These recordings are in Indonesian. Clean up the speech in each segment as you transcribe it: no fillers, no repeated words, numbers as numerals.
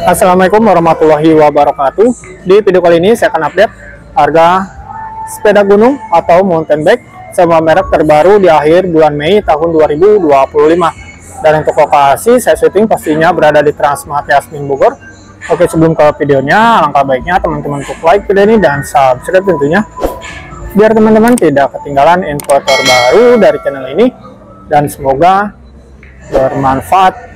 Assalamualaikum warahmatullahi wabarakatuh. Di video kali ini saya akan update harga sepeda gunung atau mountain bike sama merek terbaru di akhir bulan Mei tahun 2025. Dan untuk lokasi saya syuting pastinya berada di Transmart Yasmin Bogor. Oke, sebelum ke videonya, alangkah baiknya teman-teman untuk like video ini dan subscribe tentunya, biar teman-teman tidak ketinggalan info terbaru dari channel ini, dan semoga bermanfaat.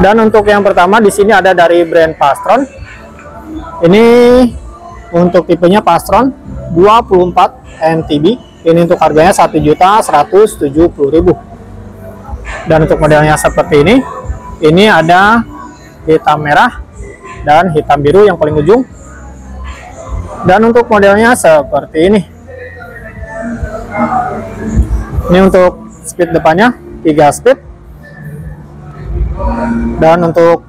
Dan untuk yang pertama di sini ada dari brand Pastron. Ini untuk tipenya Pastron 24 MTB. Ini untuk harganya 1.170.000. Dan untuk modelnya seperti ini. Ini ada hitam merah dan hitam biru yang paling ujung. Dan untuk modelnya seperti ini. Ini untuk speed depannya 3 speed. Dan untuk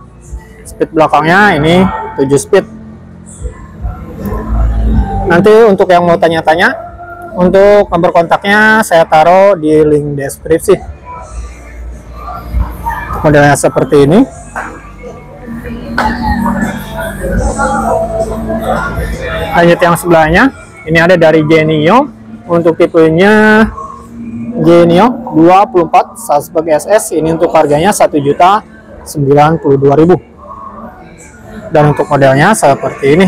speed belakangnya ini 7 speed. Nanti untuk yang mau tanya-tanya, untuk nomor kontaknya saya taruh di link deskripsi. Modelnya seperti ini. Lanjut yang sebelahnya, ini ada dari Genio. Untuk tipenya Genio 24 Salzburg SS. Ini untuk harganya 1.092.000. Dan untuk modelnya seperti ini.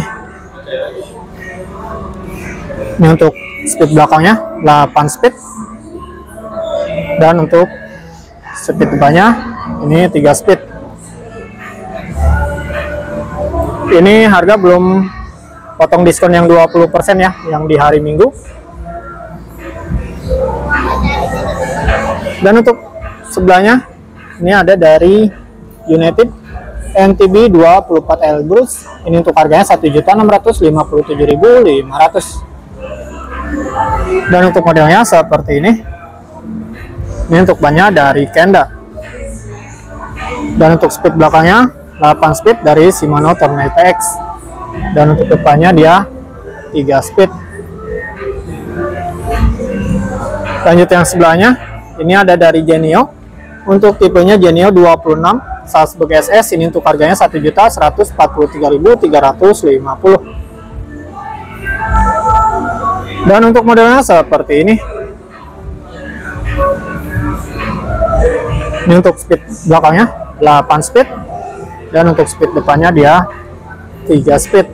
Ini untuk speed belakangnya 8 speed. Dan untuk speed depannya ini 3 speed. Ini harga belum potong diskon yang 20% ya, yang di hari Minggu. Dan untuk sebelahnya ini ada dari United NTB 24 Elbrus. Ini untuk harganya 1.657.500. Dan untuk modelnya seperti ini. Ini untuk bannya dari Kenda. Dan untuk speed belakangnya 8 speed dari Shimano Tornado X. Dan untuk depannya dia 3 speed. Lanjut yang sebelahnya, ini ada dari Genio. Untuk tipenya Genio 26 Salzburg SS. Ini untuk harganya 1.143.350. Dan untuk modelnya seperti ini. Ini untuk speed belakangnya 8 speed. Dan untuk speed depannya dia 3 speed.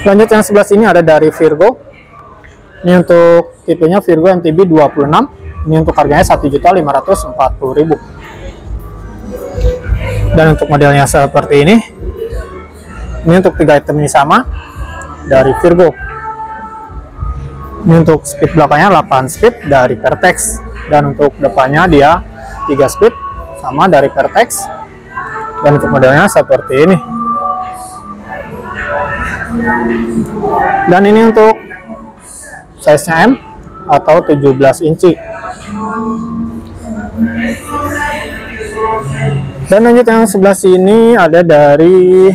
Lanjut yang sebelah sini ada dari Virgo. Ini untuk tipenya Virgo MTB 26. Ini untuk harganya 1.540.000. Dan untuk modelnya seperti ini. Ini untuk 3 item ini sama dari Virgo. Ini untuk speed belakangnya 8 speed dari Pertex. Dan untuk depannya dia 3 speed sama dari Pertex. Dan untuk modelnya seperti ini. Dan ini untuk size-nya M atau 17 inci. Dan lanjut yang sebelah sini ada dari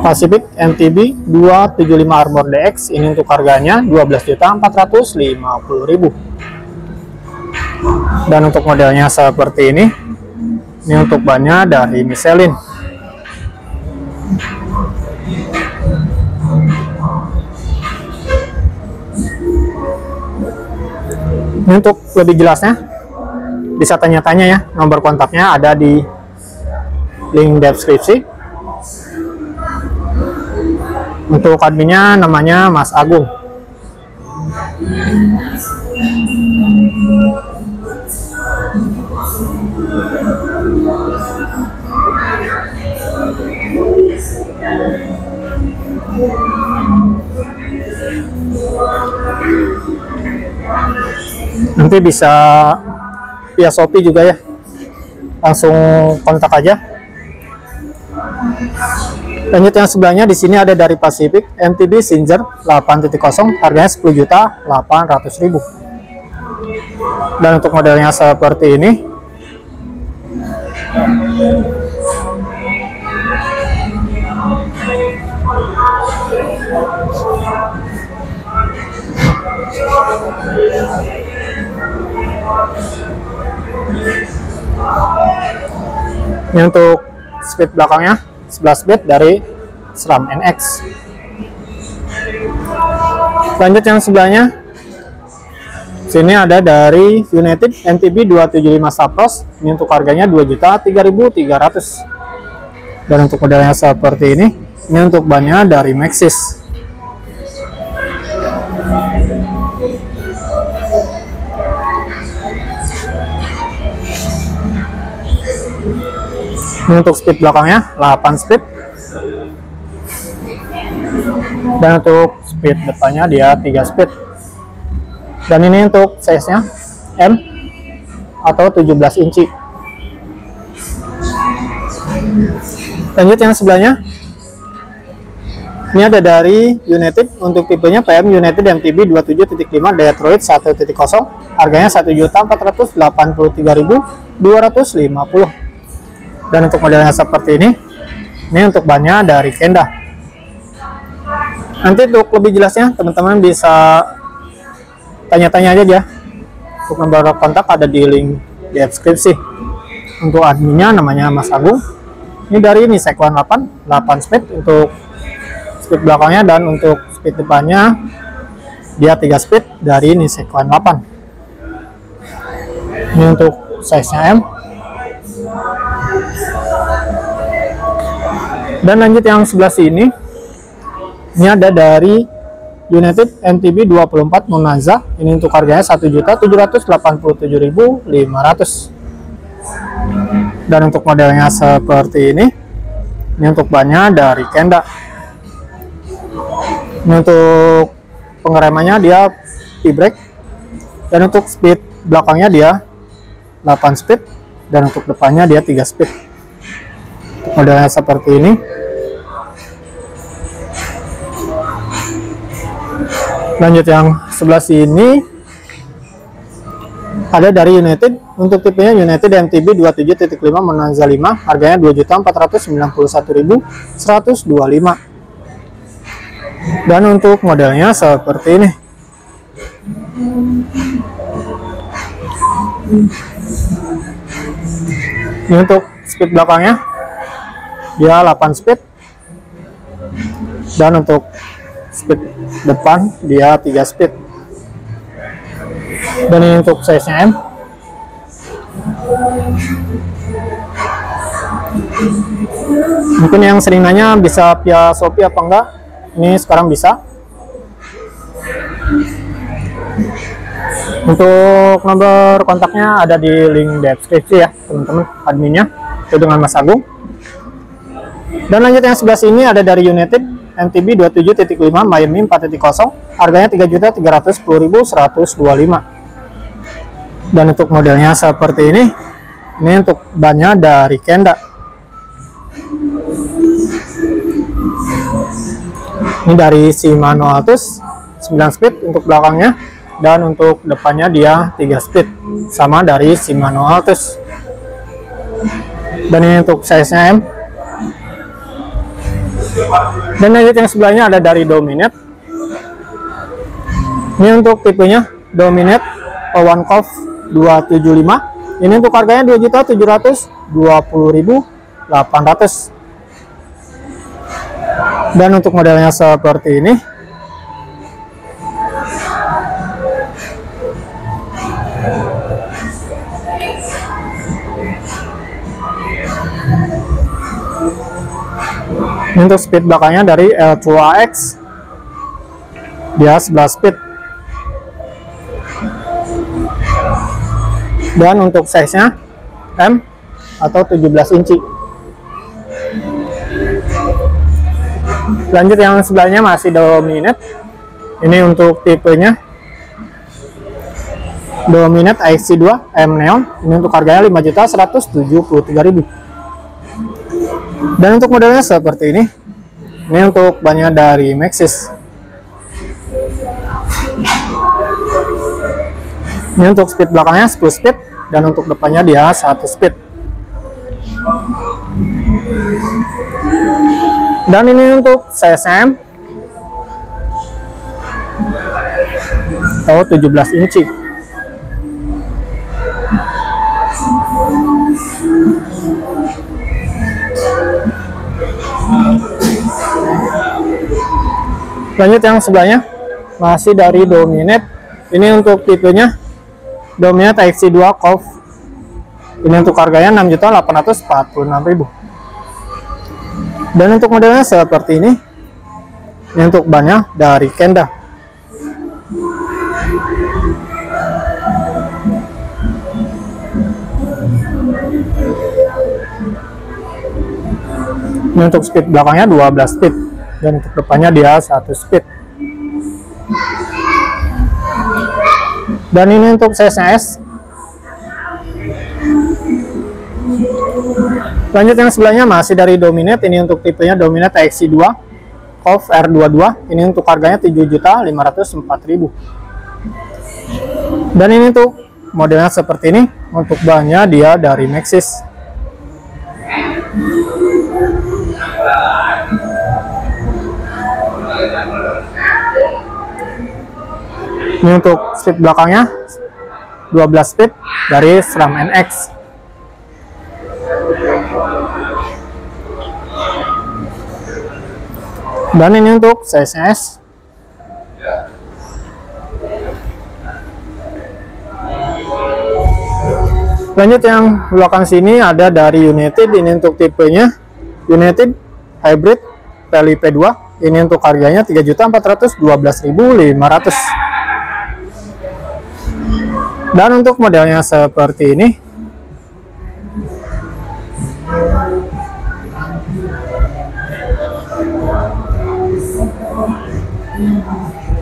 Pacific MTB 275 Armor DX. Ini untuk harganya 12.450.000. Dan untuk modelnya seperti ini. Ini untuk bannya dari Michelin. Ini untuk lebih jelasnya bisa tanya-tanya ya, nomor kontaknya ada di link deskripsi. Untuk adminnya namanya Mas Agung. Nanti bisa via Shopee juga ya, langsung kontak aja. Lanjut yang sebelahnya, di sini ada dari Pacific MTB Singer 8.0, harganya 10.800.000. Dan untuk modelnya seperti ini. Ini untuk speed belakangnya 11 speed dari SRAM NX. Lanjut yang sebelahnya, sini ada dari United MTB 275 Sapros. Ini untuk harganya 2.003.300. Dan untuk modelnya seperti ini untuk bannya dari Maxxis. Ini untuk speed belakangnya 8 speed. Dan untuk speed depannya dia 3 speed. Dan ini untuk size-nya M atau 17 inci. Lanjut yang sebelahnya. Ini ada dari United untuk tipenya PM United MTB 27.5 Detroit 1.0. Harganya 1.483.250. Dan untuk modelnya seperti ini untuk bannya dari Kenda. Nanti untuk lebih jelasnya teman-teman bisa tanya-tanya aja ya. Untuk nomor kontak ada di link deskripsi. Untuk adminnya namanya Mas Agung. Ini dari Nisek 8 speed untuk speed belakangnya, dan untuk speed depannya dia 3 speed dari Nisek 8. Ini untuk size-nya M. Dan lanjut yang sebelah sini, ini ada dari United MTB 24 Monaza. Ini untuk harganya 1.787.500. Dan untuk modelnya seperti ini untuk bannya dari Kenda. Ini untuk pengeremannya dia e-brake. Dan untuk speed belakangnya dia 8 speed. Dan untuk depannya dia 3 speed. Modelnya seperti ini. Lanjut yang sebelah sini ada dari United untuk tipenya United MTB 27.5 Monza 5. Harganya 2.491.125. Dan untuk modelnya seperti ini. Ini untuk speed belakangnya dia 8 speed. Dan untuk speed depan dia 3 speed. Dan ini untuk size-nya M. Mungkin yang sering nanya bisa via Shopee apa enggak, ini sekarang bisa. Untuk nomor kontaknya ada di link deskripsi ya teman-teman, adminnya itu dengan Mas Agung. Dan lanjut yang sebelah sini ada dari United MTB 27.5 Miami 4.0. Harganya 3.310.125. Dan untuk modelnya seperti ini untuk bannya dari Kenda. Ini dari Shimano Altus 9 speed untuk belakangnya, dan untuk depannya dia 3 speed sama dari Shimano Altus. Dan ini untuk size-nya M. Dan lanjut yang sebelahnya ada dari Dominate. Ini untuk tipenya Dominate One Calf 275. Ini untuk harganya 2.720.800. Dan untuk modelnya seperti ini. Ini untuk speed belakangnya dari L2AX dia 11 speed. Dan untuk size-nya M atau 17 inci. Lanjut yang sebelahnya masih Dominate. Ini untuk tipenya Dominate IC2 M Neon. Ini untuk harganya 5.173.000. Dan untuk modelnya seperti ini. Ini untuk bannya dari Maxxis. Ini untuk speed belakangnya 10 speed, dan untuk depannya dia 1 speed. Dan ini untuk CSM atau 17 inci. Lanjut yang sebelahnya, masih dari Dominate. Ini untuk tipenya Dominate TXC2 COV. Ini untuk harganya 6.846.000. Dan untuk modelnya seperti ini. Ini untuk bannya dari Kenda. Ini untuk speed belakangnya 12 speed, dan untuk depannya dia 1 speed. Dan ini untuk CSS. Lanjut yang sebelahnya masih dari Dominate. Ini untuk tipenya Dominate TXC2 COV R22. Ini untuk harganya 7.504.000. Dan ini untuk modelnya seperti ini. Untuk bannya dia dari Maxxis. Ini untuk speed belakangnya 12 speed dari SRAM NX. Dan ini untuk CSS. Lanjut yang belakang sini ada dari United. Ini untuk tipenya United Hybrid PLIP2. Ini untuk harganya 3.412.500. Dan untuk modelnya seperti ini.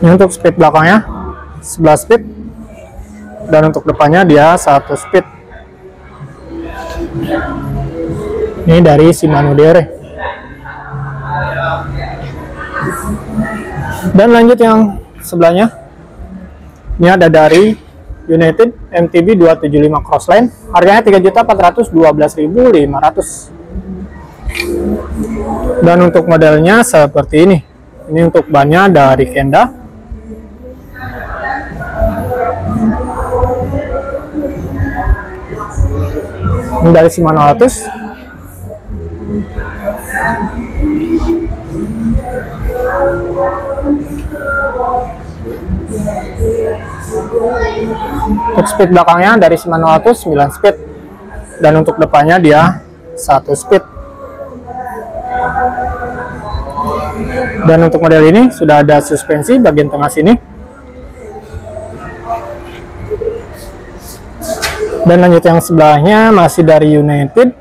Ini untuk speed belakangnya 11 speed, dan untuk depannya dia 1 speed. Ini dari Shimano DR. Dan lanjut yang sebelahnya, ini ada dari United MTB 275 Crossline, harganya 3.412.500. Dan untuk modelnya seperti ini. Ini untuk bannya dari Kenda. Ini dari Shimano Altus. Untuk speed belakangnya dari Shimano Altus 9 speed, dan untuk depannya dia 1 speed. Dan untuk model ini sudah ada suspensi bagian tengah sini. Dan lanjut yang sebelahnya masih dari United.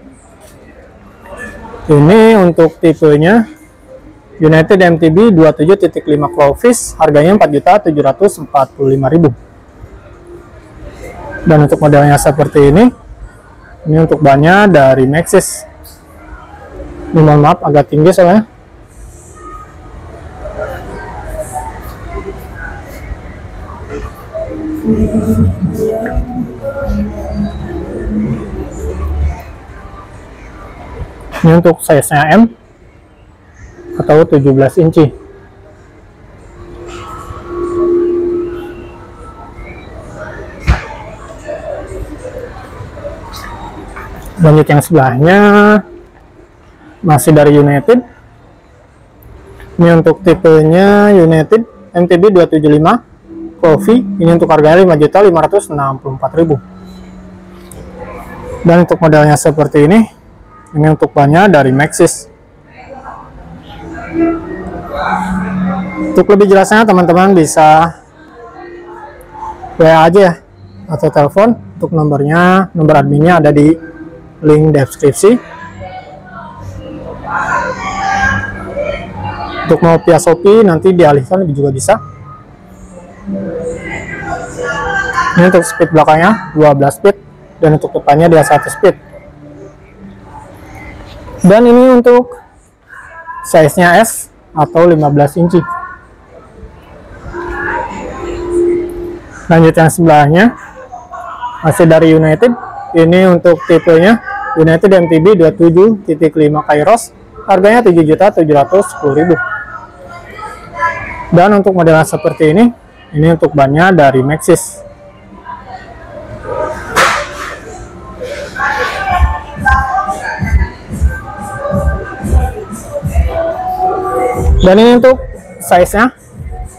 Ini untuk tipenya United MTB 27.5 Clawfish, harganya 4.745.000. Dan untuk modelnya seperti ini. Ini untuk bannya dari Maxxis. Ini mohon maaf agak tinggi soalnya. Ini untuk size-nya M atau 17 inci. Lanjut yang sebelahnya masih dari United. Ini untuk tipenya United MTB 275 Coffee. Ini untuk harganya 5.564.000. Dan untuk modelnya seperti ini. Ini untuk bannya dari Maxxis. Untuk lebih jelasnya teman-teman bisa WA aja ya, atau telepon. Untuk nomor adminnya ada di link deskripsi. Untuk mau via Shopee nanti dialihkan juga bisa. Ini untuk speed belakangnya 12 speed, dan untuk depannya dia 1 speed. Dan ini untuk size-nya S atau 15 inci. Lanjut yang sebelahnya, Masih dari United. Ini untuk tipenya United MTB 27.5 Kairos, harganya 7.710.000. Dan untuk modelnya seperti ini untuk bannya dari Maxxis. Dan ini untuk size-nya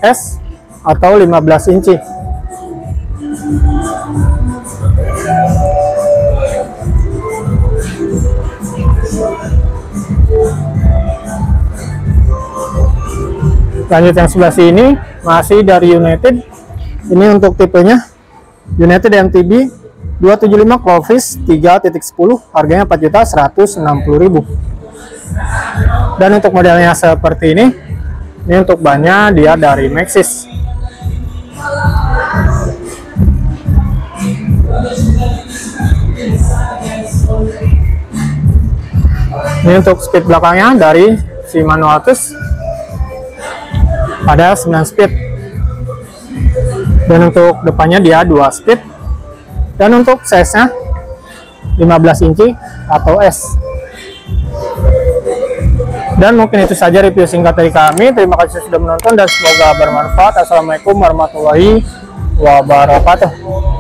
S atau 15 inci. Lanjut yang sebelah sini masih dari United. Ini untuk tipenya United MTB 275 Clovis 3.10, harganya 4.160.000. Dan untuk modelnya seperti ini untuk bannya dia dari Maxxis. Ini untuk speed belakangnya dari Shimano Altus ada 9 speed, dan untuk depannya dia 2 speed, dan untuk size-nya 15 inci atau S. Dan mungkin itu saja review singkat dari kami. Terima kasih sudah menonton dan semoga bermanfaat. Assalamualaikum warahmatullahi wabarakatuh.